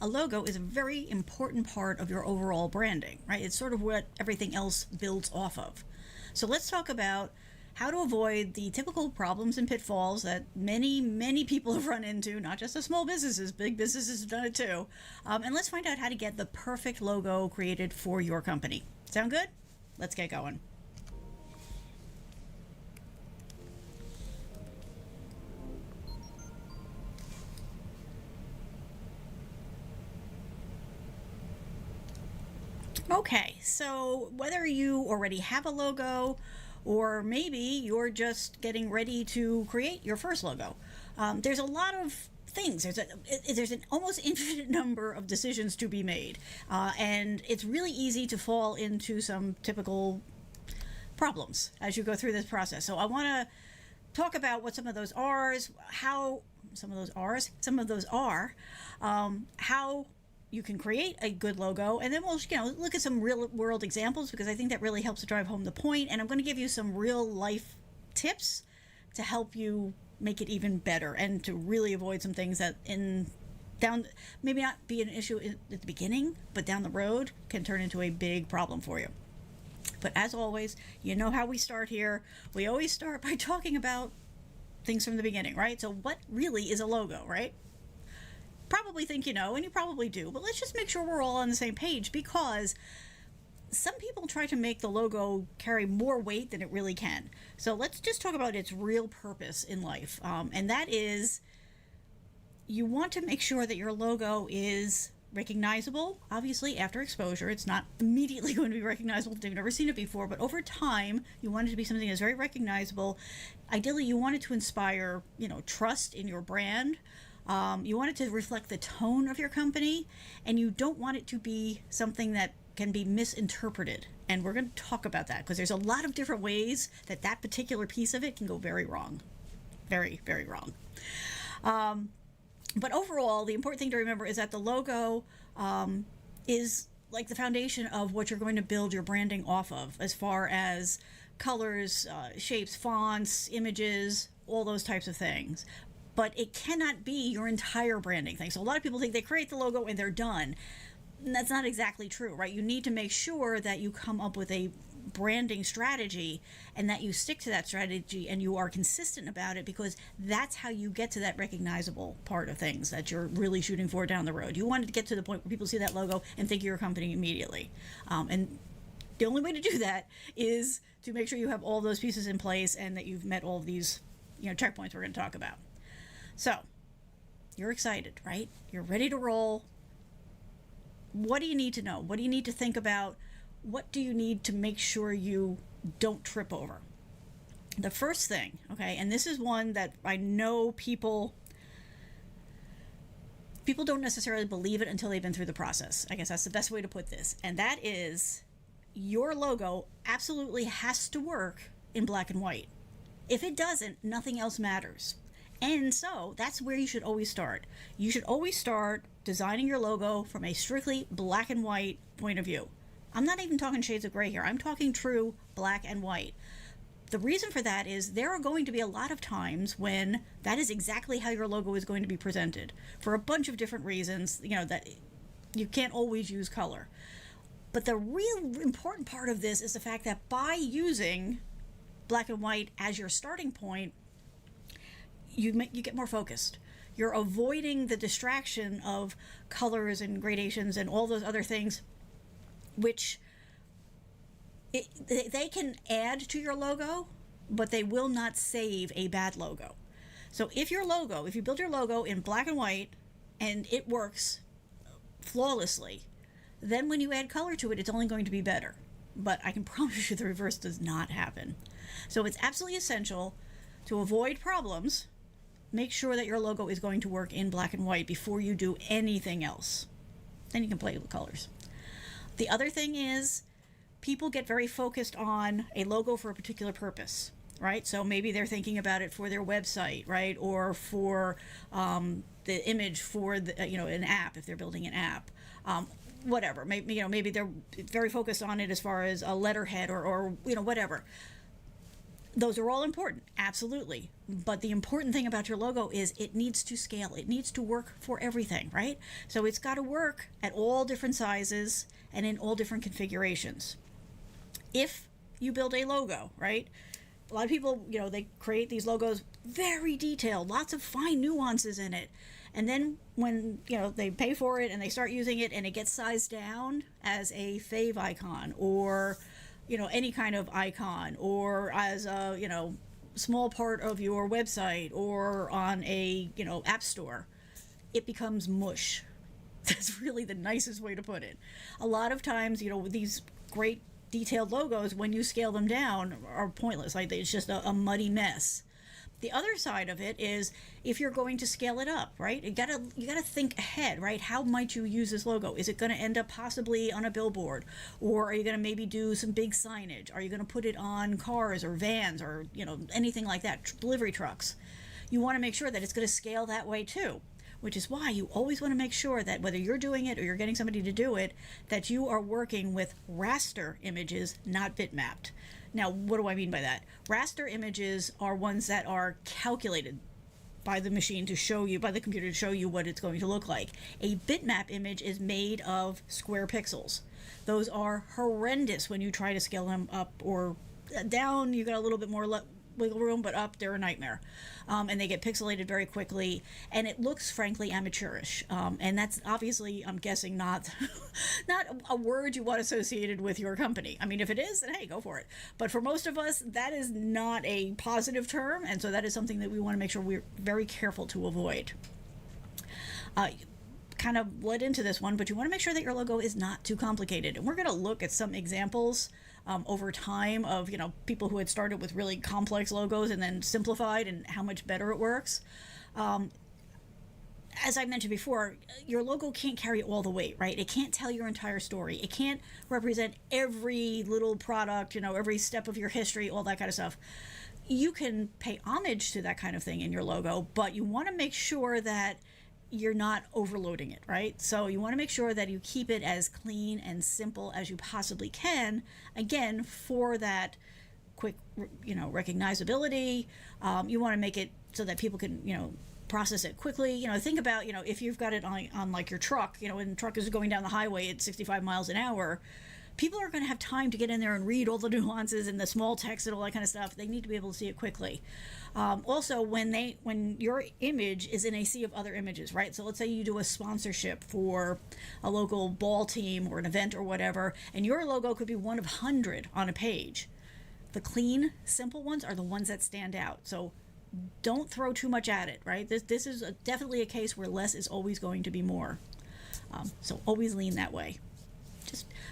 a logo is a very important part of your overall branding, right? It's sort of what everything else builds off of. So let's talk about how to avoid the typical problems and pitfalls that many people have run into, not just the small businesses, big businesses have done it too. And let's find out how to get the perfect logo created for your company. Sound good? Let's get going. Okay, so whether you already have a logo or maybe you're just getting ready to create your first logo, there's a lot of things. There's an almost infinite number of decisions to be made, and it's really easy to fall into some typical problems as you go through this process. So I want to talk about what some of those are, how you can create a good logo, and then we'll look at some real world examples, because I think that really helps to drive home the point. And I'm going to give you some real life tips to help you make it even better and to really avoid some things that maybe not be an issue at the beginning, but down the road can turn into a big problem for you. But as always, you know how we start here. We always start by talking about things from the beginning, right? So what really is a logo, right? Probably think you know, and you probably do, but let's just make sure we're all on the same page, because some people try to make the logo carry more weight than it really can. So let's just talk about its real purpose in life, and that is, you want to make sure that your logo is recognizable. Obviously, after exposure, it's not immediately going to be recognizable if they've never seen it before, but over time, you want it to be something that's very recognizable. Ideally, you want it to inspire, trust in your brand. You want it to reflect the tone of your company, and you don't want it to be something that can be misinterpreted. And we're going to talk about that, because there's a lot of different ways that particular piece of it can go very wrong. Very, very wrong. But overall, the important thing to remember is that the logo is like the foundation of what you're going to build your branding off of, as far as colors, shapes, fonts, images, all those types of things. But it cannot be your entire branding thing. So a lot of people think they create the logo and they're done. And that's not exactly true, right? You need to make sure that you come up with a branding strategy and that you stick to that strategy and you are consistent about it, because that's how you get to that recognizable part of things that you're really shooting for down the road. You want to get to the point where people see that logo and think you're a company immediately. And the only way to do that is to make sure you have all those pieces in place and that you've met all of these checkpoints we're going to talk about. So, you're excited, right? You're ready to roll. What do you need to know? What do you need to think about? What do you need to make sure you don't trip over? The first thing, okay, and this is one that I know people don't necessarily believe it until they've been through the process. I guess that's the best way to put this. And that is, your logo absolutely has to work in black and white. If it doesn't, nothing else matters. And so that's where you should always start. You should always start designing your logo from a strictly black and white point of view. I'm not even talking shades of gray here. I'm talking true black and white. The reason for that is there are going to be a lot of times when that is exactly how your logo is going to be presented, for a bunch of different reasons, that you can't always use color. But the real important part of this is the fact that by using black and white as your starting point, you get more focused. You're avoiding the distraction of colors and gradations and all those other things, which they can add to your logo, but they will not save a bad logo. So if you build your logo in black and white and it works flawlessly, then when you add color to it, it's only going to be better. But I can promise you the reverse does not happen. So it's absolutely essential to avoid problems. Make sure that your logo is going to work in black and white before you do anything else. Then you can play with colors. The other thing is, people get very focused on a logo for a particular purpose, right? So maybe they're thinking about it for their website, right? Or for the image for an app, if they're building an app. Whatever. Maybe they're very focused on it as far as a letterhead or whatever. Those are all important, absolutely. But the important thing about your logo is it needs to scale. It needs to work for everything, right? So it's got to work at all different sizes and in all different configurations. If you build a logo, right? A lot of people, they create these logos very detailed, lots of fine nuances in it. And then when, they pay for it and they start using it and it gets sized down as a fave icon or, any kind of icon or as a, small part of your website or on a, app store, it becomes mush. That's really the nicest way to put it. A lot of times, these great detailed logos, when you scale them down, are pointless. Like, it's just a muddy mess. The other side of it is if you're going to scale it up, right? You gotta think ahead, right? How might you use this logo? Is it going to end up possibly on a billboard, or are you going to maybe do some big signage? Are you going to put it on cars or vans or anything like that, delivery trucks? You want to make sure that it's going to scale that way too. Which is why you always want to make sure that whether you're doing it or you're getting somebody to do it, that you are working with raster images, not bitmapped. Now, what do I mean by that? Raster images are ones that are calculated by the machine to show you, by the computer to show you what it's going to look like. A bitmap image is made of square pixels. Those are horrendous when you try to scale them up or down. You got a little bit more wiggle room, but up, they're a nightmare. And they get pixelated very quickly, and it looks frankly amateurish. And that's obviously, I'm guessing, not a word you want associated with your company. I mean, if it is, then hey, go for it. But for most of us, that is not a positive term, and so that is something that we want to make sure we're very careful to avoid. Kind of led into this one, but you want to make sure that your logo is not too complicated. And we're going to look at some examples over time of people who had started with really complex logos and then simplified and how much better it works. As I mentioned before, your logo can't carry all the weight, right? It can't tell your entire story. It can't represent every little product, every step of your history, all that kind of stuff. You can pay homage to that kind of thing in your logo, but you want to make sure that you're not overloading it, right? So you want to make sure that you keep it as clean and simple as you possibly can, again, for that quick, recognizability. You want to make it so that people can, process it quickly. Think about, if you've got it on like your truck, when the truck is going down the highway at 65 miles an hour, people are going to have time to get in there and read all the nuances and the small text and all that kind of stuff. They need to be able to see it quickly. Also, when your image is in a sea of other images, right? So let's say you do a sponsorship for a local ball team or an event or whatever, and your logo could be one of 100 on a page. The clean, simple ones are the ones that stand out. So don't throw too much at it, right? This is definitely a case where less is always going to be more. So always lean that way.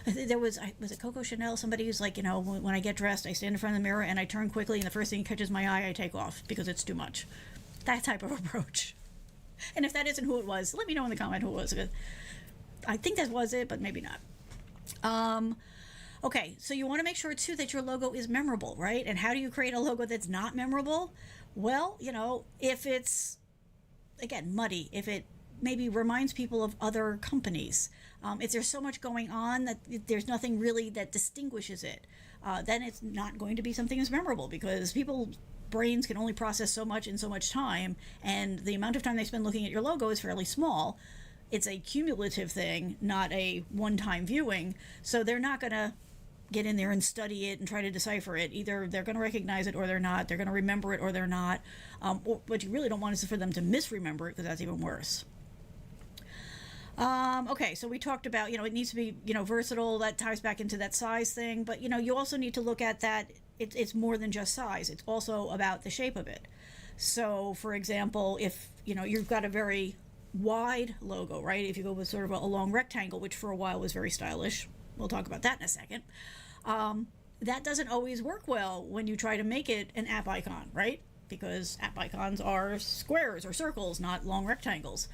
There was it Coco Chanel? Somebody who's like, when I get dressed, I stand in front of the mirror and I turn quickly, and the first thing that catches my eye, I take off because it's too much. That type of approach. And if that isn't who it was, let me know in the comment who it was. I think that was it, but maybe not. Okay, so you want to make sure too that your logo is memorable, right? And how do you create a logo that's not memorable? Well, if it's, again, muddy, if it maybe reminds people of other companies, if there's so much going on that there's nothing really that distinguishes it, then it's not going to be something that's memorable, because people's brains can only process so much in so much time, and the amount of time they spend looking at your logo is fairly small. It's a cumulative thing, not a one-time viewing, so they're not going to get in there and study it and try to decipher it. Either they're going to recognize it or they're not. They're going to remember it or they're not. What you really don't want is for them to misremember it, because that's even worse. Okay, so we talked about, it needs to be, versatile. That ties back into that size thing. But, you also need to look at that. It's more than just size. It's also about the shape of it. So, for example, if, you've got a very wide logo, right? If you go with sort of a long rectangle, which for a while was very stylish. We'll talk about that in a second. That doesn't always work well when you try to make it an app icon, right? Because app icons are squares or circles, not long rectangles.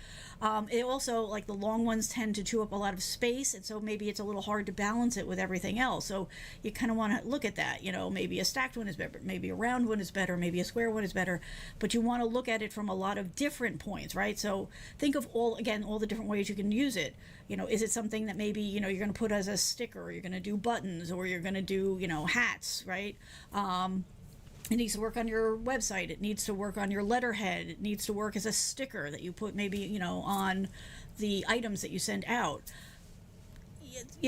It also, like, the long ones tend to chew up a lot of space, and so maybe it's a little hard to balance it with everything else. So you kind of want to look at that. Maybe a stacked one is better, maybe a round one is better, maybe a square one is better, but you want to look at it from a lot of different points, right? So think of all the different ways you can use it. Is it something that maybe, you're going to put as a sticker, or you're going to do buttons, or you're going to do, hats, right? It needs to work on your website. It needs to work on your letterhead. It needs to work as a sticker that you put maybe, on the items that you send out.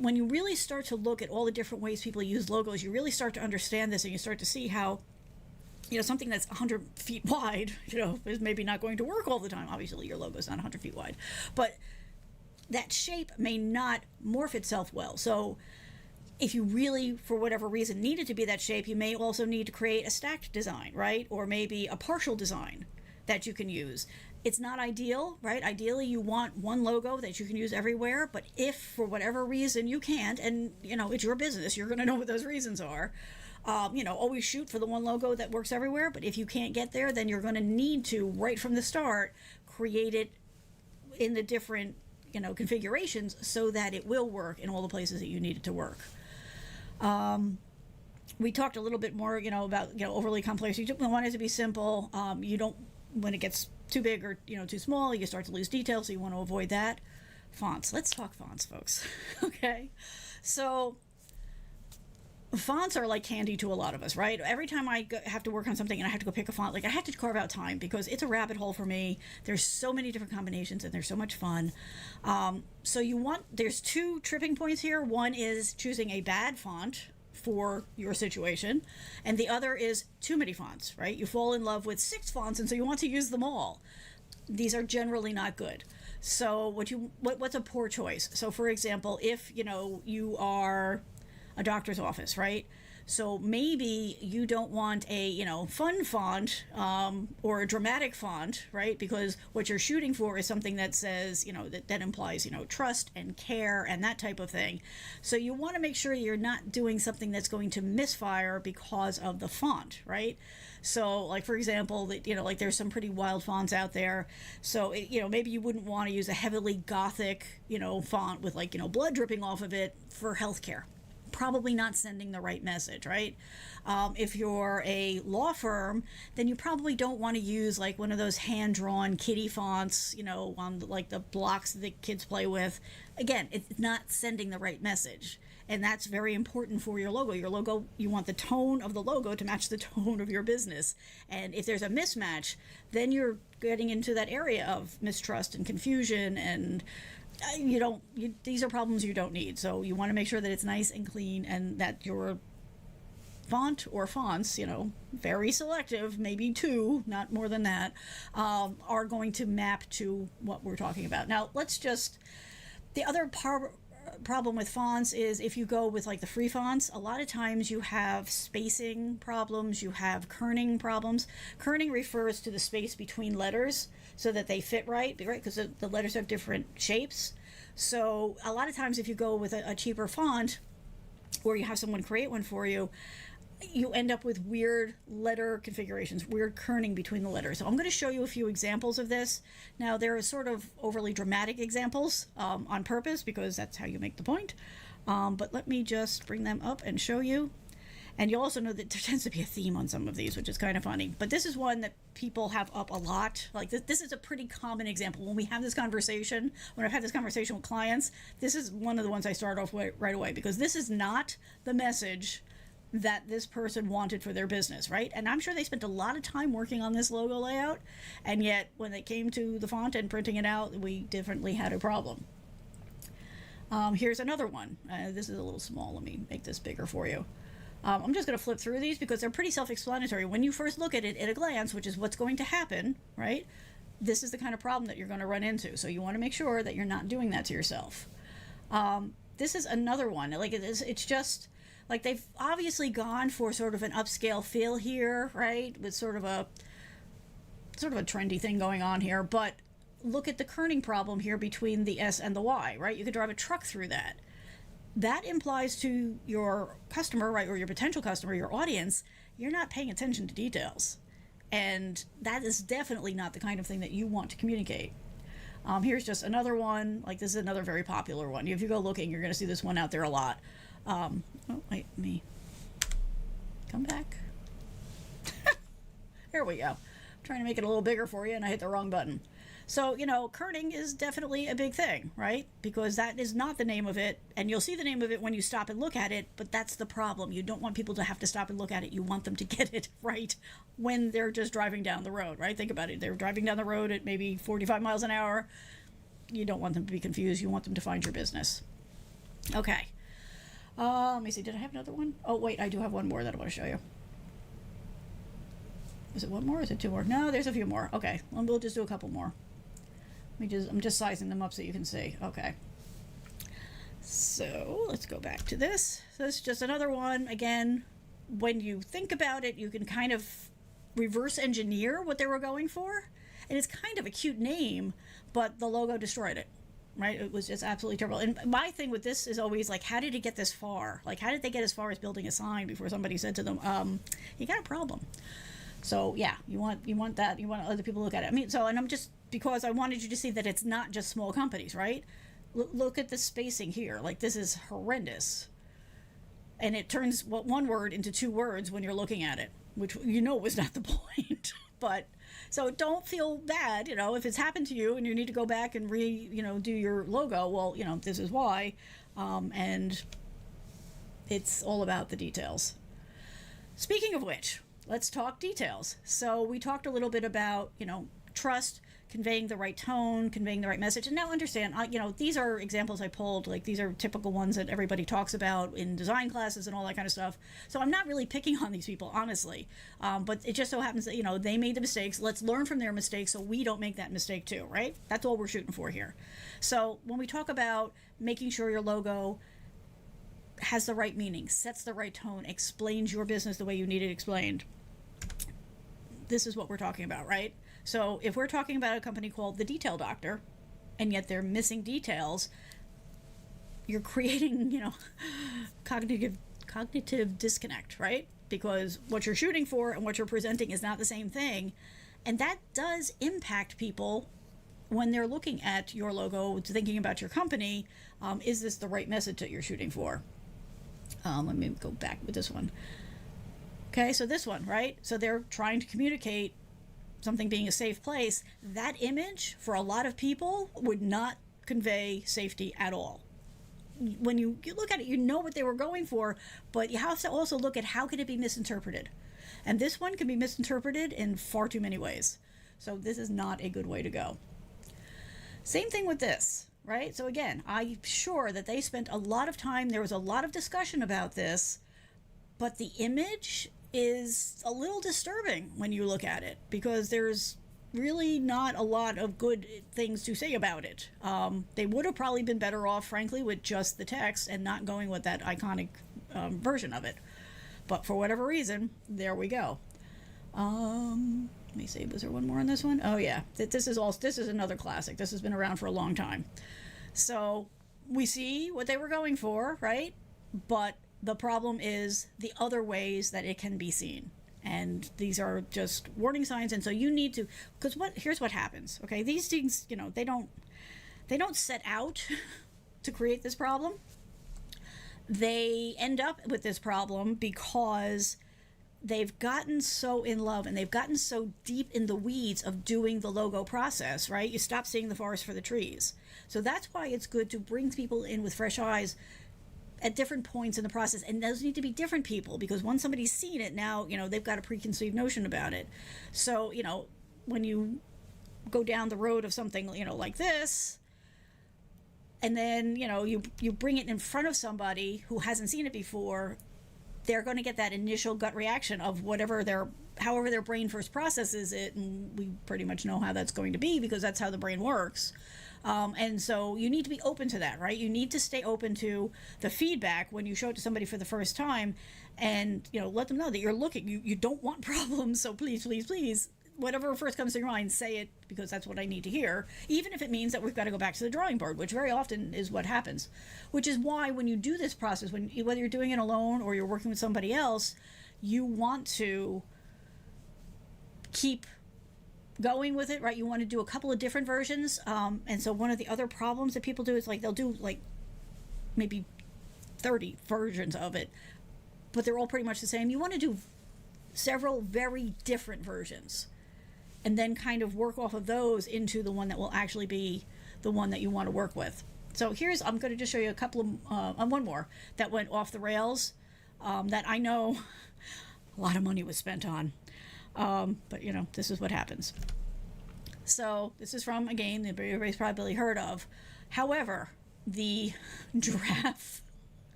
When you really start to look at all the different ways people use logos, you really start to understand this, and you start to see how, something that's 100 feet wide, is maybe not going to work all the time. Obviously, your logo's not 100 feet wide. But that shape may not morph itself well. So if you really, for whatever reason, need it to be that shape, you may also need to create a stacked design, right? Or maybe a partial design that you can use. It's not ideal, right? Ideally, you want one logo that you can use everywhere. But if, for whatever reason, you can't, and, it's your business, you're going to know what those reasons are. Always shoot for the one logo that works everywhere. But if you can't get there, then you're going to need to, right from the start, create it in the different, configurations so that it will work in all the places that you need it to work. We talked a little bit more, about, overly complex. You want it to be simple. You don't, when it gets too big or, too small, you start to lose detail, so you want to avoid that. Fonts. Let's talk fonts, folks. Okay. So fonts are like candy to a lot of us, right? Every time I have to work on something and I have to go pick a font, like I have to carve out time because it's a rabbit hole for me. There's so many different combinations and they're so much fun. There's two tripping points here. One is choosing a bad font for your situation, and the other is too many fonts, right? You fall in love with 6 fonts, and so you want to use them all. These are generally not good. So what's a poor choice? So for example, if you are a doctor's office, right? So maybe you don't want a fun font or a dramatic font, right? Because what you're shooting for is something that says that implies trust and care and that type of thing. So you want to make sure you're not doing something that's going to misfire because of the font, right? So like for example, like there's some pretty wild fonts out there. So maybe you wouldn't want to use a heavily gothic font with blood dripping off of it for healthcare. Probably not sending the right message, right? If you're a law firm, then you probably don't want to use like one of those hand-drawn kitty fonts, on the blocks that the kids play with. Again, it's not sending the right message. And that's very important for your logo. Your logo, you want the tone of the logo to match the tone of your business. And if there's a mismatch, then you're getting into that area of mistrust and confusion, and these are problems you don't need. So you want to make sure that it's nice and clean, and that your font or fonts, very selective, maybe 2, not more than that, are going to map to what we're talking about. Now, the other problem with fonts is if you go with like the free fonts, a lot of times you have spacing problems, you have kerning problems. Kerning refers to the space between letters so that they fit right? Because the letters have different shapes. So a lot of times if you go with a cheaper font, or you have someone create one for you, you end up with weird letter configurations, weird kerning between the letters. So I'm going to show you a few examples of this. Now, there are sort of overly dramatic examples on purpose, because that's how you make the point. But let me just bring them up and show you. And you'll also know that there tends to be a theme on some of these, which is kind of funny. But this is one that people have up a lot. Like this is a pretty common example. When we have this conversation, when I've had this conversation with clients, this is one of the ones I start off with right away, because this is not the message that this person wanted for their business, right? And I'm sure they spent a lot of time working on this logo layout, and yet when they came to the font and printing it out, we definitely had a problem. Here's another one. This is a little small. Let me make this bigger for you. I'm just going to flip through these because they're pretty self-explanatory. When you first look at it at a glance, which is what's going to happen, right? This is the kind of problem that you're going to run into. So you want to make sure that you're not doing that to yourself. This is another one. Like it's just like they've obviously gone for sort of an upscale feel here, right? With sort of a trendy thing going on here. But look at the kerning problem here between the S and the Y, right? You could drive a truck through that. That implies to your customer, right, or your potential customer, your audience, you're not paying attention to details. And that is definitely not the kind of thing that you want to communicate. Here's just another one. Like, this is another very popular one. If you go looking, you're going to see this one out there a lot. Let me come back. Here we go. I'm trying to make it a little bigger for you, and I hit the wrong button. So, kerning is definitely a big thing, right? Because that is not the name of it. And you'll see the name of it when you stop and look at it, but that's the problem. You don't want people to have to stop and look at it. You want them to get it right when they're just driving down the road, right? Think about it. They're driving down the road at maybe 45 miles an hour. You don't want them to be confused. You want them to find your business. Okay. Let me see. Did I have another one? Oh, wait. I do have one more that I want to show you. Is it one more or is it two more? No, there's a few more. Okay. We'll just do a couple more. I'm just sizing them up so you can see. Okay. So let's go back to this. So this is just another one. Again, when you think about it, you can kind of reverse engineer what they were going for. And it's kind of a cute name, but the logo destroyed it. Right? It was just absolutely terrible. And my thing with this is always like, how did it get this far? Like, how did they get as far as building a sign before somebody said to them, you got a problem? So yeah, you want that. You want other people to look at it. I mean, and I'm just, because I wanted you to see that it's not just small companies, right? Look at the spacing here. Like, this is horrendous. And it turns one word into two words when you're looking at it, which was not the point. But so don't feel bad, if it's happened to you and you need to go back and do your logo. Well, this is why, and it's all about the details. Speaking of which, let's talk details. So we talked a little bit about, trust, conveying the right tone, conveying the right message. And now understand, these are examples I pulled, like these are typical ones that everybody talks about in design classes and all that kind of stuff. So I'm not really picking on these people, honestly. But it just so happens that, they made the mistakes. Let's learn from their mistakes so we don't make that mistake too, right? That's all we're shooting for here. So when we talk about making sure your logo has the right meaning, sets the right tone, explains your business the way you need it explained, this is what we're talking about, right? So if we're talking about a company called The Detail Doctor, and yet they're missing details, you're creating, cognitive disconnect, right? Because what you're shooting for and what you're presenting is not the same thing. And that does impact people when they're looking at your logo, thinking about your company. Is this the right message that you're shooting for? Let me go back with this one. Okay, so this one, right? So they're trying to communicate something being a safe place. That image, for a lot of people, would not convey safety at all. When you look at it, you know what they were going for, but you have to also look at how could it be misinterpreted. And this one can be misinterpreted in far too many ways. So this is not a good way to go. Same thing with this, right? So again, I'm sure that they spent a lot of time, there was a lot of discussion about this, but the image is a little disturbing when you look at it because there's really not a lot of good things to say about it. They would have probably been better off, frankly, with just the text and not going with that iconic version of it. But for whatever reason, there we go. Let me see, was there one more on this one? Oh yeah, this is another classic. This has been around for a long time. So we see what they were going for, right? But the problem is the other ways that it can be seen. And these are just warning signs. And so you need to, because here's what happens. Okay. These things, they don't set out to create this problem. They end up with this problem because they've gotten so in love and they've gotten so deep in the weeds of doing the logo process, right? You stop seeing the forest for the trees. So that's why it's good to bring people in with fresh eyes at different points in the process. And those need to be different people because once somebody's seen it, now, they've got a preconceived notion about it. So, when you go down the road of something, like this, and then, you bring it in front of somebody who hasn't seen it before, they're going to get that initial gut reaction of however their brain first processes it. And we pretty much know how that's going to be because that's how the brain works. And so you need to be open to that, right? You need to stay open to the feedback when you show it to somebody for the first time and, let them know that you're looking, you don't want problems. So please, please, please, whatever first comes to your mind, say it because that's what I need to hear. Even if it means that we've got to go back to the drawing board, which very often is what happens, which is why when you do this process, whether you're doing it alone or you're working with somebody else, you want to keep going with it, right? You want to do a couple of different versions. And so one of the other problems that people do is they'll do maybe 30 versions of it, but they're all pretty much the same. You want to do several very different versions. and then kind of work off of those into the one that will actually be the one that you want to work with. So I'm going to just show you a couple of, one more that went off the rails, that I know a lot of money was spent on. But this is what happens. So this is from a game that everybody's probably heard of. However, the giraffe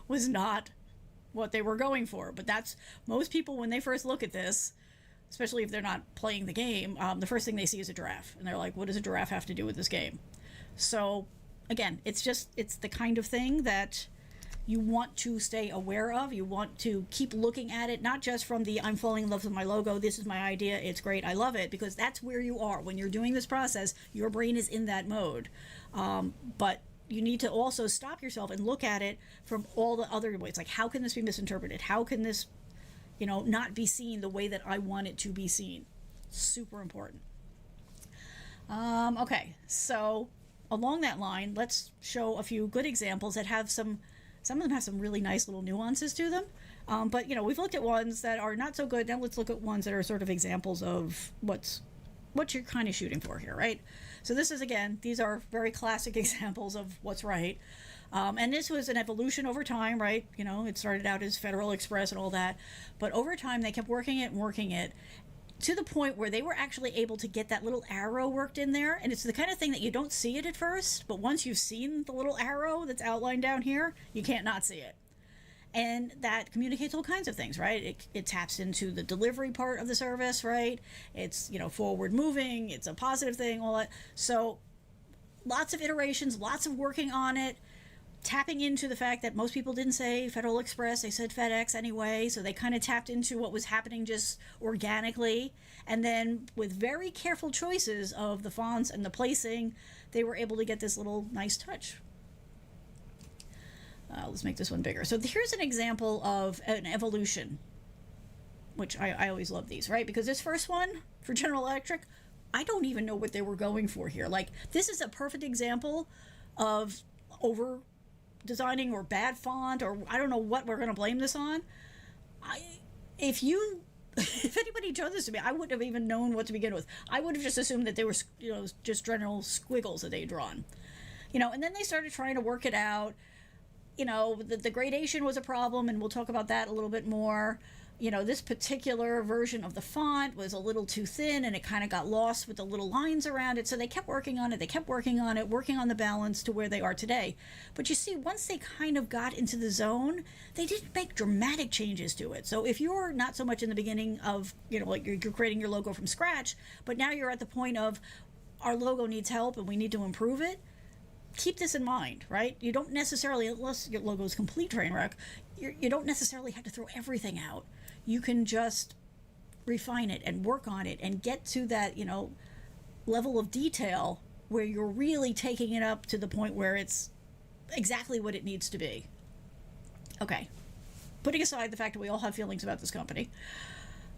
was not what they were going for. But that's most people, when they first look at this, especially if they're not playing the game, the first thing they see is a giraffe. And they're like, what does a giraffe have to do with this game? So again, it's the kind of thing that you want to stay aware of. You want to keep looking at it, not just from the I'm falling in love with my logo, this is my idea, it's great, I love it, because that's where you are. When you're doing this process, your brain is in that mode. But you need to also stop yourself and look at it from all the other ways. Like, how can this be misinterpreted? How can this, not be seen the way that I want it to be seen? Super important. Okay, so along that line, let's show a few good examples that have some of them have some really nice little nuances to them. But we've looked at ones that are not so good. Now let's look at ones that are sort of examples of what you're kind of shooting for here, right? So this is, again, these are very classic examples of what's right. And this was an evolution over time, right? It started out as Federal Express and all that. But over time, they kept working it, to the point where they were actually able to get that little arrow worked in there. And it's the kind of thing that you don't see it at first, but once you've seen the little arrow that's outlined down here, you can't not see it. And that communicates all kinds of things, right? It taps into the delivery part of the service, right? It's, forward moving, it's a positive thing, all that. So lots of iterations, lots of working on it, tapping into the fact that most people didn't say Federal Express, they said FedEx anyway, so they kind of tapped into what was happening just organically, and then with very careful choices of the fonts and the placing, they were able to get this little nice touch. Let's make this one bigger. So here's an example of an evolution, which I always love these, right? Because this first one, for General Electric, I don't even know what they were going for here. Like, this is a perfect example of over designing or bad font, or I don't know what we're going to blame this on. If anybody showed this to me, I wouldn't have even known what to begin with. I would have just assumed that they were, just general squiggles that they had drawn. And then they started trying to work it out. The gradation was a problem, and we'll talk about that a little bit more. This particular version of the font was a little too thin, and it kind of got lost with the little lines around it. So they kept working on it, working on the balance to where they are today. But you see, once they kind of got into the zone, they didn't make dramatic changes to it. So if you're not so much in the beginning of, like you're creating your logo from scratch, but now you're at the point of our logo needs help and we need to improve it, keep this in mind, right? You don't necessarily, unless your logo is complete train wreck, you don't necessarily have to throw everything out. You can just refine it and work on it and get to that, level of detail where you're really taking it up to the point where it's exactly what it needs to be. Okay. Putting aside the fact that we all have feelings about this company,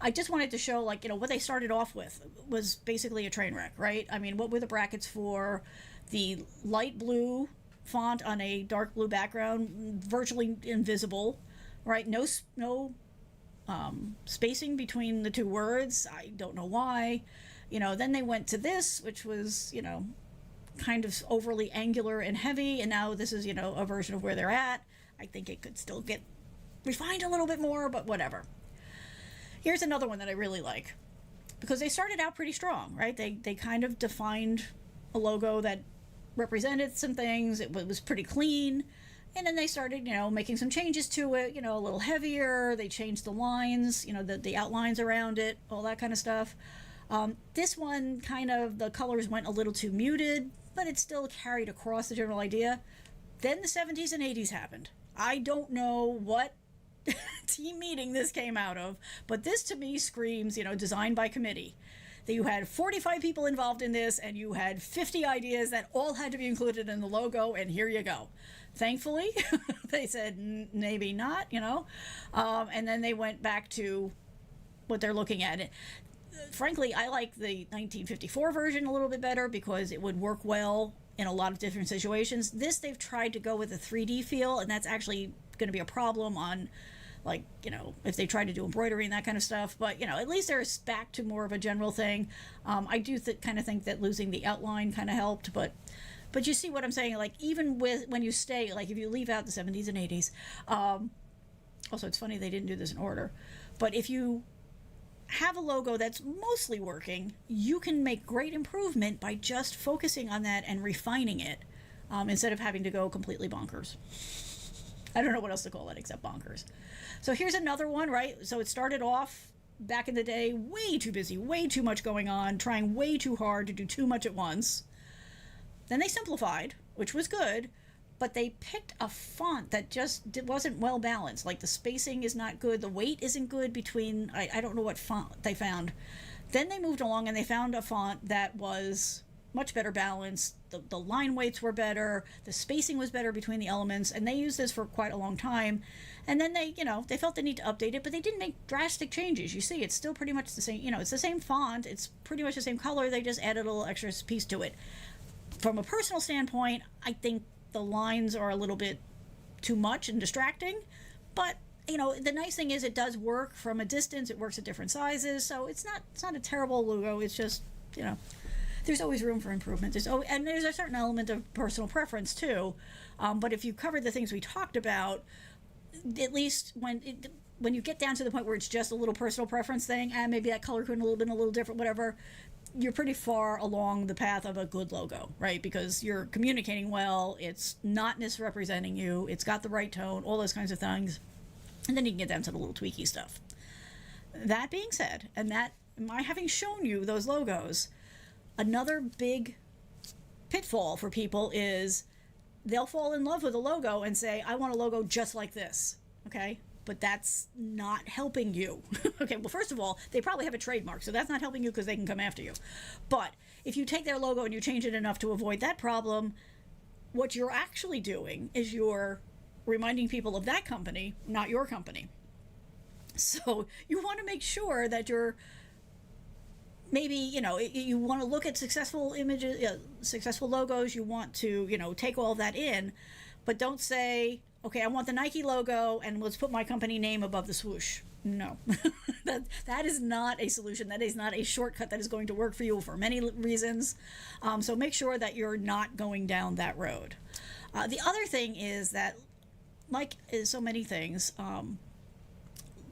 I just wanted to show, what they started off with was basically a train wreck, right? I mean, what were the brackets for? The light blue font on a dark blue background, virtually invisible, right? No spacing between the two words. I don't know why. Then they went to this, which was, kind of overly angular and heavy, and now this is, a version of where they're at. I think it could still get refined a little bit more, but whatever. Here's another one that I really like, because they started out pretty strong, right? They kind of defined a logo that represented some things. It was pretty clean. And then they started, making some changes to it, a little heavier. They changed the lines, the outlines around it, all that kind of stuff. This one, kind of, the colors went a little too muted, but it still carried across the general idea. Then the 70s and 80s happened. I don't know what team meeting this came out of, but this to me screams, designed by committee. That you had 45 people involved in this, and you had 50 ideas that all had to be included in the logo, and here you go. Thankfully, they said maybe not, and then they went back to what they're looking at. Frankly, I like the 1954 version a little bit better because it would work well in a lot of different situations. This, they've tried to go with a 3D feel, and that's actually going to be a problem on like, if they try to do embroidery and that kind of stuff. But, at least they're back to more of a general thing. I do kind of think that losing the outline kind of helped, but you see what I'm saying? Like, even when you stay, like, if you leave out the 70s and 80s, also, it's funny they didn't do this in order, but if you have a logo that's mostly working, you can make great improvement by just focusing on that and refining it, instead of having to go completely bonkers. I don't know what else to call it except bonkers. So here's another one, right? So it started off back in the day way too busy, way too much going on, trying way too hard to do too much at once. Then they simplified, which was good, but they picked a font that just wasn't well balanced. Like, the spacing is not good, the weight isn't good between, I don't know what font they found. Then they moved along and they found a font that was much better balanced. The line weights were better, the spacing was better between the elements, and they used this for quite a long time. And then they felt the need to update it, but they didn't make drastic changes. You see, it's still pretty much the same, it's the same font, it's pretty much the same color, they just added a little extra piece to it. From a personal standpoint, I think the lines are a little bit too much and distracting, but the nice thing is it does work from a distance. It works at different sizes, so it's not a terrible logo. It's just, there's always room for improvement. And there's a certain element of personal preference too. But if you cover the things we talked about, at least when you get down to the point where it's just a little personal preference thing, and maybe that color could have been a little different, whatever, you're pretty far along the path of a good logo, right? Because you're communicating well, it's not misrepresenting you, it's got the right tone, all those kinds of things. And then you can get down to the little tweaky stuff. That being said, and that my having shown you those logos, another big pitfall for people is they'll fall in love with a logo and say, I want a logo just like this, okay? But that's not helping you. Okay, well, first of all, they probably have a trademark, so that's not helping you because they can come after you. But if you take their logo and you change it enough to avoid that problem, what you're actually doing is you're reminding people of that company, not your company. So you want to make sure that you're maybe, you want to look at successful images, successful logos, you want to, take all of that in, but don't say, okay, I want the Nike logo and let's put my company name above the swoosh. No, that is not a solution. That is not a shortcut that is going to work for you for many reasons. So make sure that you're not going down that road. The other thing is that, like so many things,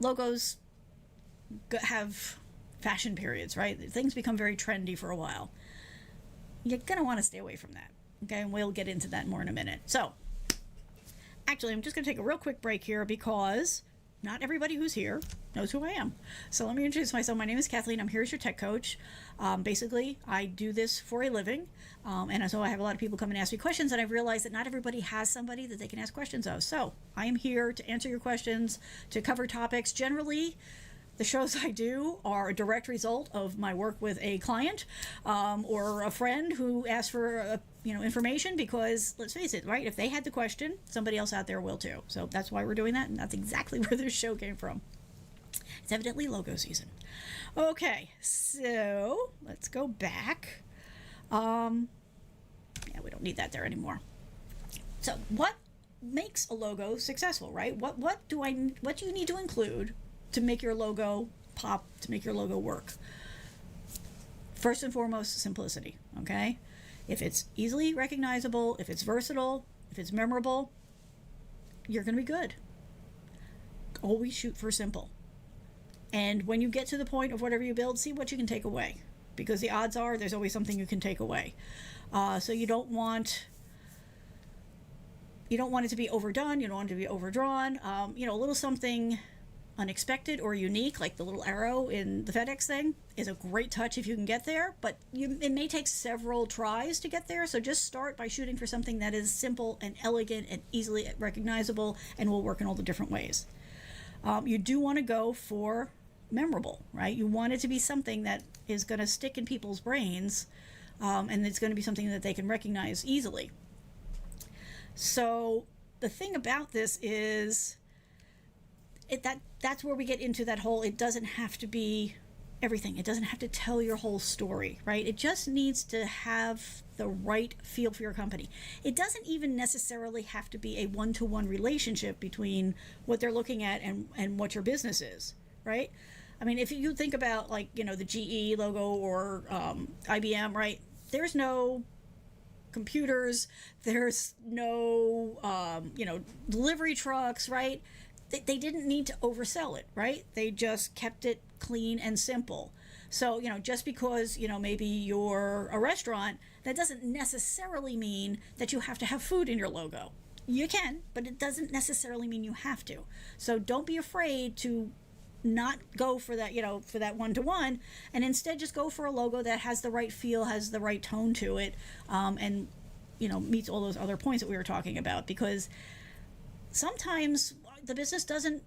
logos have fashion periods, right? Things become very trendy for a while. You're going to want to stay away from that. Okay, and we'll get into that more in a minute. So, actually, I'm just going to take a real quick break here because not everybody who's here knows who I am. So let me introduce myself. My name is Kathleen. I'm here as your tech coach. Basically, I do this for a living. And so I have a lot of people come and ask me questions, and I've realized that not everybody has somebody that they can ask questions of. So I am here to answer your questions, to cover topics. Generally, the shows I do are a direct result of my work with a client or a friend who asked for information, because let's face it, right? If they had the question, somebody else out there will too. So that's why we're doing that, and that's exactly where this show came from. It's evidently logo season. Okay, so let's go back. Yeah, we don't need that there anymore. So what makes a logo successful, right? What do you need to include to make your logo pop, to make your logo work? First and foremost, simplicity, okay? If it's easily recognizable, if it's versatile, if it's memorable, you're going to be good. Always shoot for simple. And when you get to the point of whatever you build, see what you can take away, because the odds are there's always something you can take away. So you don't want it to be overdone. You don't want it to be overdrawn. A little something unexpected or unique, like the little arrow in the FedEx thing, is a great touch if you can get there, but it may take several tries to get there. So just start by shooting for something that is simple and elegant and easily recognizable and will work in all the different ways. You do want to go for memorable, right? You want it to be something that is going to stick in people's brains, and it's going to be something that they can recognize easily. So the thing about this is that's where we get into that whole, it doesn't have to be everything. It doesn't have to tell your whole story, right? It just needs to have the right feel for your company. It doesn't even necessarily have to be a one-to-one relationship between what they're looking at and what your business is, right? I mean, if you think about, like, you know, the GE logo or IBM, right? There's no computers, there's no, you know, delivery trucks, right? They didn't need to oversell it, right? They just kept it clean and simple. So, you know, just because, you know, maybe you're a restaurant, that doesn't necessarily mean that you have to have food in your logo. You can, but it doesn't necessarily mean you have to. So don't be afraid to not go for that, you know, for that one-to-one, and instead just go for a logo that has the right feel, has the right tone to it, and, you know, meets all those other points that we were talking about. Because sometimes the business doesn't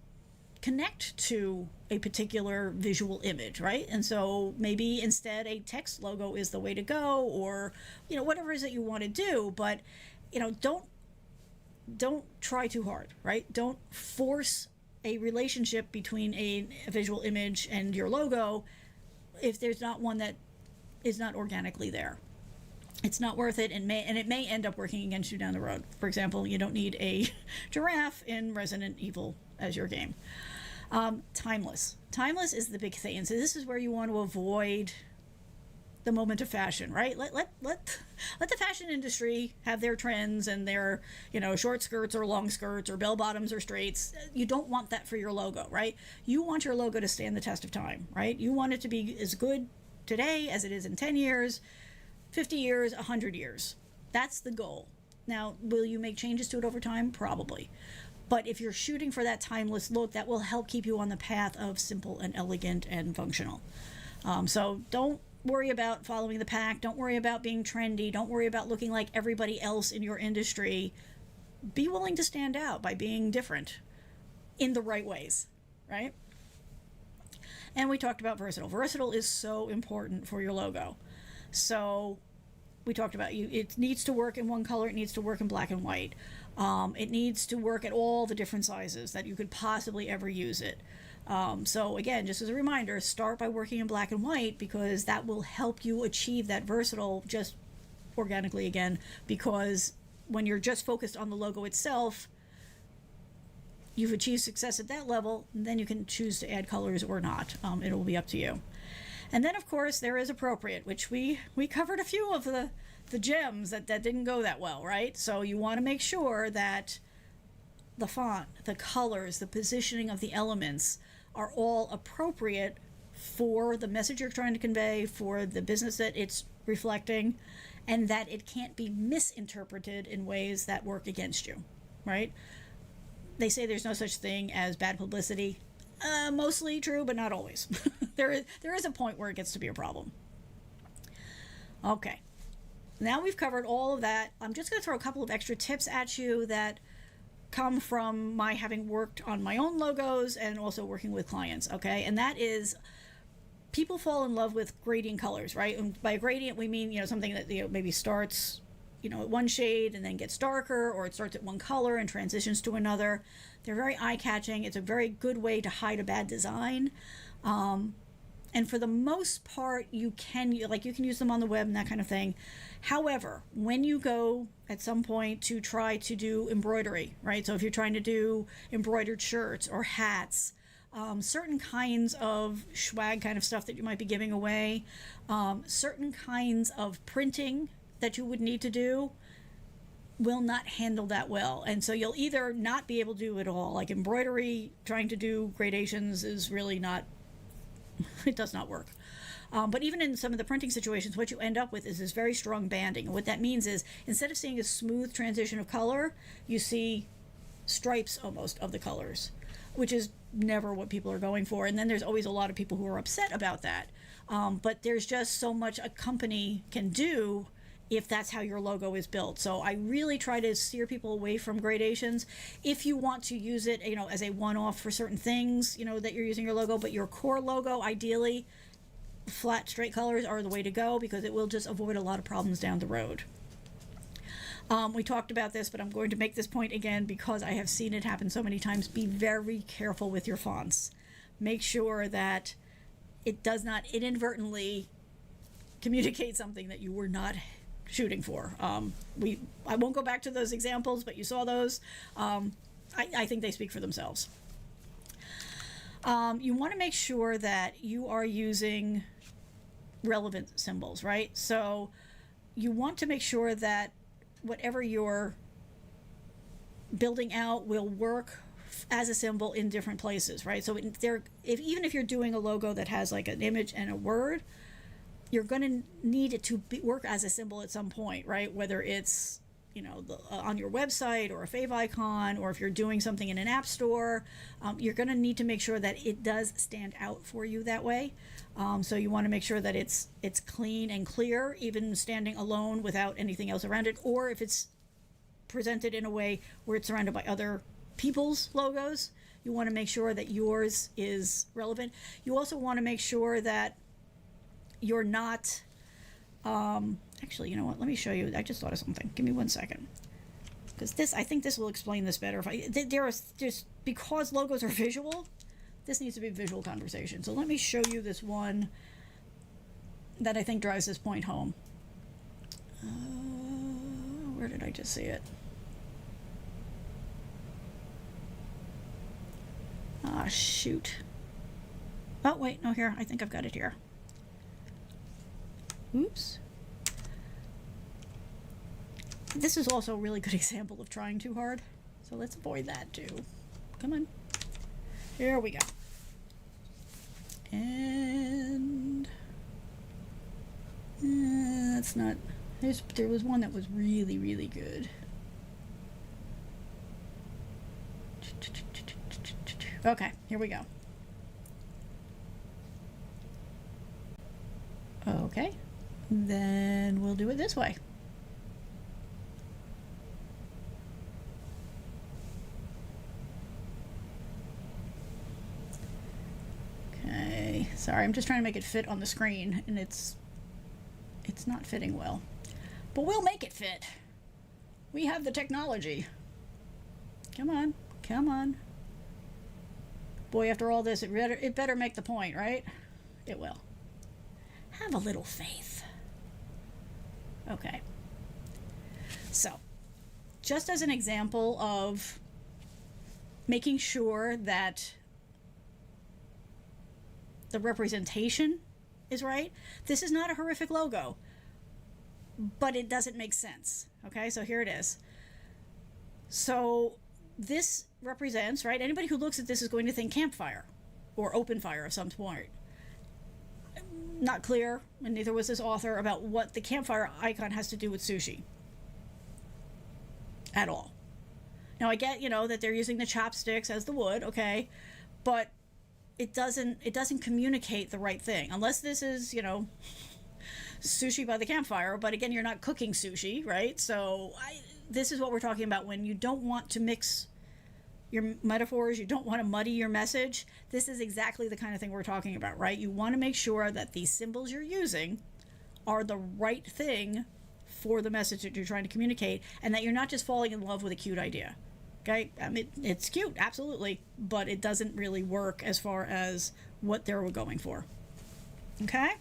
connect to a particular visual image, right? And so maybe instead a text logo is the way to go, or, you know, whatever it is that you want to do. But, you know, don't try too hard, right? Don't force a relationship between a visual image and your logo if there's not one that is not organically there. It's not worth it, and it may end up working against you down the road. For example, you don't need a giraffe in Resident Evil as your game. Timeless. Timeless is the big thing. And so this is where you want to avoid the moment of fashion, right? Let the fashion industry have their trends and their, you know, short skirts or long skirts or bell bottoms or straights. You don't want that for your logo, right? You want your logo to stand the test of time, right? You want it to be as good today as it is in 10 years, 50 years, 100 years. That's the goal. Now, will you make changes to it over time? Probably. But if you're shooting for that timeless look, that will help keep you on the path of simple and elegant and functional. So don't worry about following the pack. Don't worry about being trendy. Don't worry about looking like everybody else in your industry. Be willing to stand out by being different in the right ways, right? And we talked about versatile. Versatile is so important for your logo. So we talked about it needs to work in one color. It needs to work in black and white. It needs to work at all the different sizes that you could possibly ever use it. So again, just as a reminder, start by working in black and white, because that will help you achieve that versatile just organically again, because when you're just focused on the logo itself, you've achieved success at that level, and then you can choose to add colors or not. It will be up to you. And then, of course, there is appropriate, which we covered a few of the gems that didn't go that well, right? So you want to make sure that the font, the colors, the positioning of the elements are all appropriate for the message you're trying to convey, for the business that it's reflecting, and that it can't be misinterpreted in ways that work against you, right? They say there's no such thing as bad publicity. Mostly true, but not always. There is a point where it gets to be a problem. Okay. Now we've covered all of that. I'm just going to throw a couple of extra tips at you that come from my having worked on my own logos and also working with clients, okay? And that is, people fall in love with gradient colors, right? And by gradient, we mean, you know, something that, you know, maybe starts, you know, at one shade and then gets darker, or it starts at one color and transitions to another. They're very eye-catching. It's a very good way to hide a bad design. And for the most part, you can use them on the web and that kind of thing. However, when you go at some point to try to do embroidery, right? So if you're trying to do embroidered shirts or hats, certain kinds of swag kind of stuff that you might be giving away, certain kinds of printing that you would need to do will not handle that well. And so you'll either not be able to do it all. Like embroidery, trying to do gradations is really not, it does not work. But even in some of the printing situations, what you end up with is this very strong banding. And what that means is, instead of seeing a smooth transition of color, you see stripes almost of the colors, which is never what people are going for. And then there's always a lot of people who are upset about that. But there's just so much a company can do if that's how your logo is built. So I really try to steer people away from gradations. If you want to use it, you know, as a one-off for certain things, you know, that you're using your logo, but your core logo, ideally, flat, straight colors are the way to go, because it will just avoid a lot of problems down the road. We talked about this, but I'm going to make this point again because I have seen it happen so many times. Be very careful with your fonts. Make sure that it does not inadvertently communicate something that you were not shooting for. I won't go back to those examples, but you saw those. I think they speak for themselves. You want to make sure that you are using relevant symbols, right? So you want to make sure that whatever you're building out will work as a symbol in different places, right? So even if you're doing a logo that has like an image and a word, you're going to need it to work as a symbol at some point, right? Whether it's on your website or a fave icon, or if you're doing something in an app store, you're going to need to make sure that it does stand out for you that way. So you want to make sure that it's clean and clear, even standing alone without anything else around it, or if it's presented in a way where it's surrounded by other people's logos, you want to make sure that yours is relevant. You also want to make sure that you're not actually, you know what, let me show you. I just thought of something. Give me 1 second, because I think this will explain this better. Because logos are visual, this needs to be a visual conversation. So let me show you this one that I think drives this point home. Where did I just see it? Ah, shoot. Oh, wait, no, here. I think I've got it here. Oops. This is also a really good example of trying too hard. So let's avoid that too. Come on. Here we go. And that's not... There was one that was really, really good. Okay, here we go. Okay, then we'll do it this way. Okay, sorry, I'm just trying to make it fit on the screen, and it's not fitting well. But we'll make it fit. We have the technology. Come on, come on. Boy, after all this, it better make the point, right? It will. Have a little faith. Okay. So, just as an example of making sure that the representation is right, this is not a horrific logo, but it doesn't make sense. Okay, so here it is. So this represents, right, anybody who looks at this is going to think campfire or open fire of some sort. Not clear, and neither was this author, about what the campfire icon has to do with sushi at all. Now I get, that they're using the chopsticks as the wood, okay, but it doesn't communicate the right thing, unless this is, sushi by the campfire. But again, you're not cooking sushi, right? So this is what we're talking about when you don't want to mix your metaphors, you don't want to muddy your message. This is exactly the kind of thing we're talking about, right? You want to make sure that these symbols you're using are the right thing for the message that you're trying to communicate, and that you're not just falling in love with a cute idea. Okay, I mean, it's cute, absolutely, but it doesn't really work as far as what they're going for. Okay?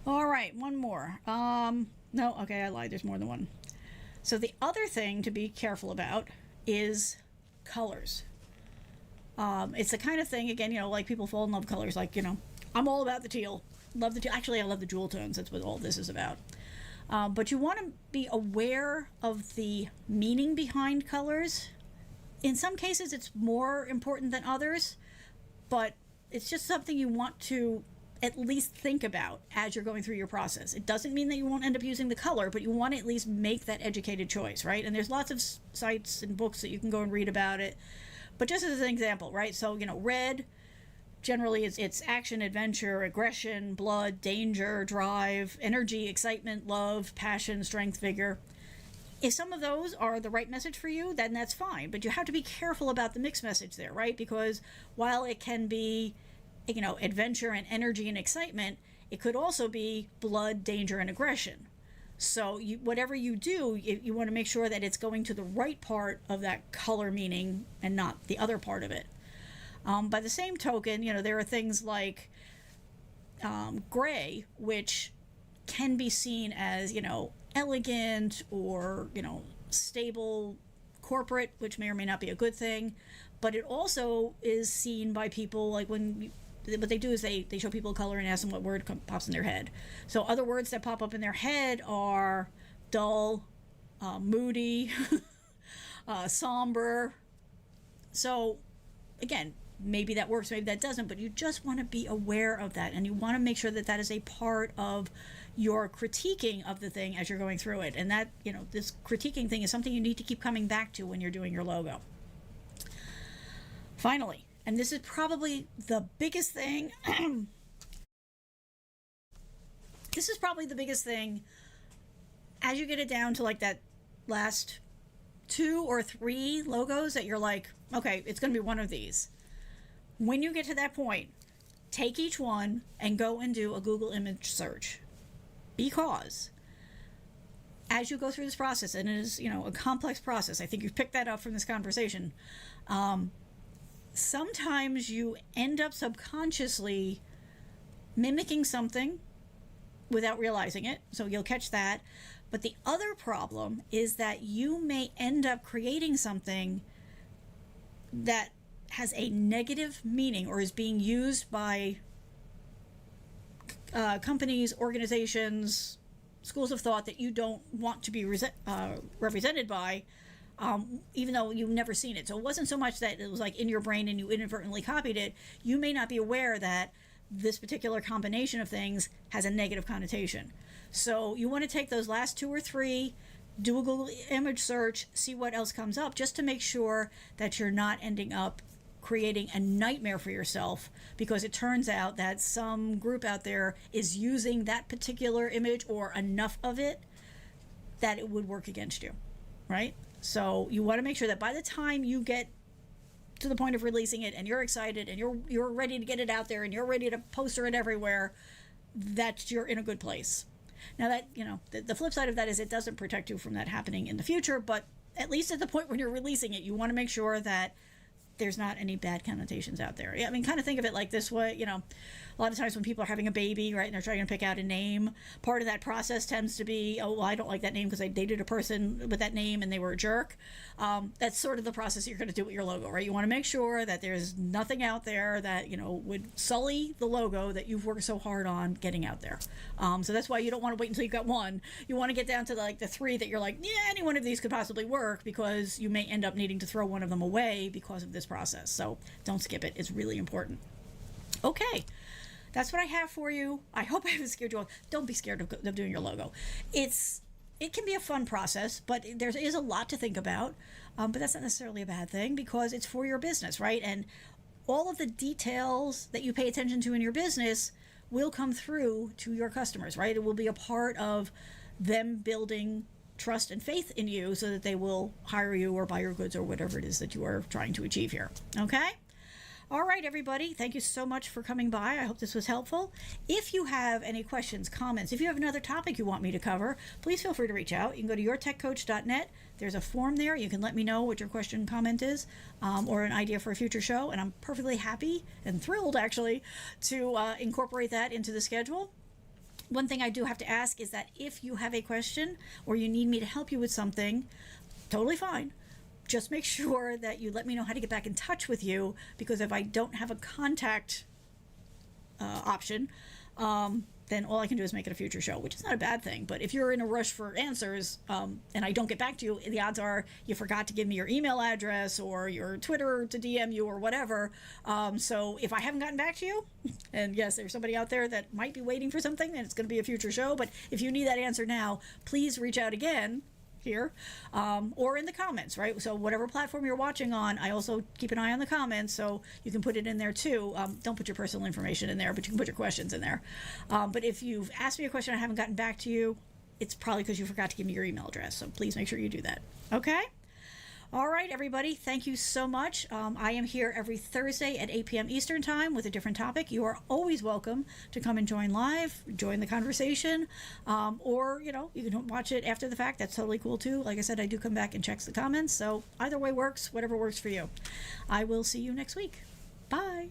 All right, one more. No, okay, I lied. There's more than one. So the other thing to be careful about is colors. It's the kind of thing, again, like people fall in love with colors. Like, I'm all about the teal. Love the teal. Actually, I love the jewel tones. That's what all this is about. But you want to be aware of the meaning behind colors. In some cases, it's more important than others, but it's just something you want to at least think about as you're going through your process. It doesn't mean that you won't end up using the color, but you want to at least make that educated choice, right? And there's lots of sites and books that you can go and read about it. But just as an example, right? So, red, generally it's action, adventure, aggression, blood, danger, drive, energy, excitement, love, passion, strength, vigor. If some of those are the right message for you, then that's fine. But you have to be careful about the mixed message there, right? Because while it can be, adventure and energy and excitement, it could also be blood, danger, and aggression. So whatever you do, you want to make sure that it's going to the right part of that color meaning and not the other part of it. By the same token, there are things like gray, which can be seen as, elegant or, stable corporate, which may or may not be a good thing. But it also is seen by people, like what they do is they show people color and ask them what word pops in their head. So other words that pop up in their head are dull, moody, somber. So again, maybe that works, maybe that doesn't, but you just want to be aware of that, and you want to make sure that that is a part of your critiquing of the thing as you're going through it. And that, this critiquing thing is something you need to keep coming back to when you're doing your logo. Finally, and this is probably the biggest thing, this is probably the biggest thing as you get it down to like that last 2 or 3 logos that you're like, okay, it's going to be one of these. When you get to that point, take each one and go and do a Google image search. Because as you go through this process, and it is, a complex process, I think you've picked that up from this conversation, sometimes you end up subconsciously mimicking something without realizing it. So you'll catch that. But the other problem is that you may end up creating something that has a negative meaning or is being used by companies, organizations, schools of thought that you don't want to be represented by, even though you've never seen it. So it wasn't so much that it was like in your brain and you inadvertently copied it. You may not be aware that this particular combination of things has a negative connotation. So you want to take those last 2 or 3, do a Google image search, see what else comes up, just to make sure that you're not ending up creating a nightmare for yourself, because it turns out that some group out there is using that particular image or enough of it that it would work against you, right? So you want to make sure that by the time you get to the point of releasing it and you're excited and you're ready to get it out there and you're ready to poster it everywhere, that you're in a good place. Now that, the flip side of that is it doesn't protect you from that happening in the future, but at least at the point when you're releasing it, you want to make sure that there's not any bad connotations out there. I mean, kind of think of it like this way, a lot of times when people are having a baby, right, and they're trying to pick out a name, part of that process tends to be, oh, well, I don't like that name because I dated a person with that name and they were a jerk. That's sort of the process you're going to do with your logo, right? You want to make sure that there's nothing out there that, would sully the logo that you've worked so hard on getting out there. So that's why you don't want to wait until you've got one. You want to get down to the 3 that you're like, yeah, any one of these could possibly work, because you may end up needing to throw one of them away because of this process. So don't skip it. It's really important. Okay. That's what I have for you. I hope I haven't scared you off. Don't be scared of doing your logo. It can be a fun process, but there is a lot to think about. But that's not necessarily a bad thing, because it's for your business, right? And all of the details that you pay attention to in your business will come through to your customers, right? It will be a part of them building trust and faith in you so that they will hire you or buy your goods or whatever it is that you are trying to achieve here. Okay? All right, everybody. Thank you so much for coming by. I hope this was helpful. If you have any questions, comments, if you have another topic you want me to cover, please feel free to reach out. You can go to yourtechcoach.net. There's a form there. You can let me know what your question, comment is, or an idea for a future show. And I'm perfectly happy and thrilled, actually, to incorporate that into the schedule. One thing I do have to ask is that if you have a question or you need me to help you with something, totally fine. Just make sure that you let me know how to get back in touch with you, because if I don't have a contact option, then all I can do is make it a future show, which is not a bad thing. But if you're in a rush for answers and I don't get back to you, the odds are you forgot to give me your email address or your Twitter to DM you or whatever. So if I haven't gotten back to you, and yes, there's somebody out there that might be waiting for something, then it's going to be a future show. But if you need that answer now, please reach out again here or in the comments, right? So whatever platform you're watching on, I also keep an eye on the comments, so you can put it in there too. Don't put your personal information in there, but you can put your questions in there. But if you've asked me a question I haven't gotten back to you, it's probably because you forgot to give me your email address, so please make sure you do that. Okay? All right, everybody, thank you so much. I am here every Thursday at 8 p.m. Eastern Time with a different topic. You are always welcome to come and join live, join the conversation, or, you can watch it after the fact. That's totally cool, too. Like I said, I do come back and check the comments, so either way works, whatever works for you. I will see you next week. Bye.